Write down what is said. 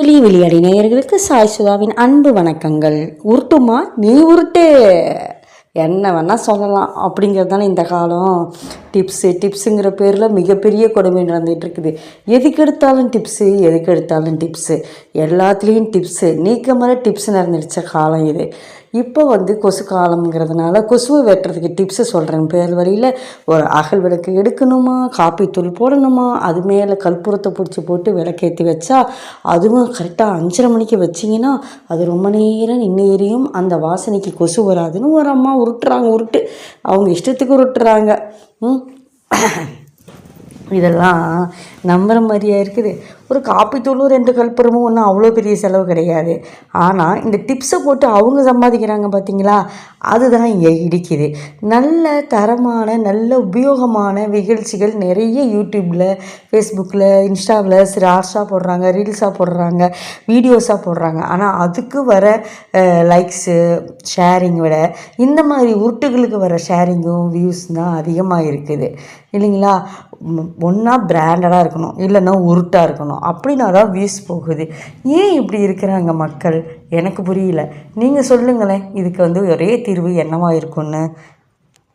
ஒலி விளையாடி நேயர்களுக்கு சாய் சுதாவின் அன்பு வணக்கங்கள். உருட்டுமா நீ உருட்டு, என்ன வேணால் சொல்லலாம் அப்படிங்கிறது தானே இந்த காலம். டிப்ஸுங்கிற பேரில் மிகப்பெரிய கொடுமை நடந்துகிட்ருக்குது. எதுக்கு எடுத்தாலும் டிப்ஸு, எல்லாத்துலேயும் டிப்ஸு, நீக்கமர டிப்ஸ் நடந்துடுச்ச காலம் இது. இப்போ கொசு காலம்ங்கிறதுனால கொசுவை வெட்டுறதுக்கு டிப்ஸு சொல்கிறேன். பேர் வழியில் ஒரு அகல் விளக்கு எடுக்கணுமா, காப்பி தூள் போடணுமா, அது மேலே கற்பூரத்தை பிடிச்சி போட்டு விளக்கேற்றி வச்சா அதுவும் கரெக்டாக 5:30 மணிக்கு வச்சிங்கன்னா அது ரொம்ப நேரம் நின்று எரியும். அந்த வாசனைக்கு கொசு வராதுன்னு ஒரு அம்மா உருட்டு அவங்க இஷ்டத்துக்கு உருட்டுறாங்க. இதெல்லாம் நம்புகிற மாதிரியா இருக்குது. ஒரு காப்பித்தூளும் 2 கற்பூரமும் ஒன்றும் அவ்வளோ பெரிய செலவு கிடையாது. ஆனால் இந்த டிப்ஸை போட்டு அவங்க சம்பாதிக்கிறாங்க பார்த்தீங்களா, அதுதான் இங்கே இடிக்குது. நல்ல தரமான நல்ல உபயோகமான நிகழ்ச்சிகள் நிறைய யூடியூப்பில், ஃபேஸ்புக்கில், இன்ஸ்டாவில் ஷார்ட்ஸாக போடுறாங்க, ரீல்ஸாக போடுறாங்க, வீடியோஸாக போடுறாங்க. ஆனால் அதுக்கு வர லைக்ஸு ஷேரிங் விட இந்த மாதிரி உருட்டுகளுக்கு வர ஷேரிங்கும் வியூஸ் தான் அதிகமாக இருக்குது இல்லைங்களா. ஒன்றா பிராண்டடாக இருக்கணும், இல்லைன்னா உருட்டாக இருக்கணும், அப்படின்னா தான் வியூஸ் போகுது. ஏன் இப்படி இருக்கிறாங்க மக்கள் எனக்கு புரியல. நீங்கள் சொல்லுங்களேன், இதுக்கு ஒரே தீர்வு என்னவா இருக்குன்னு.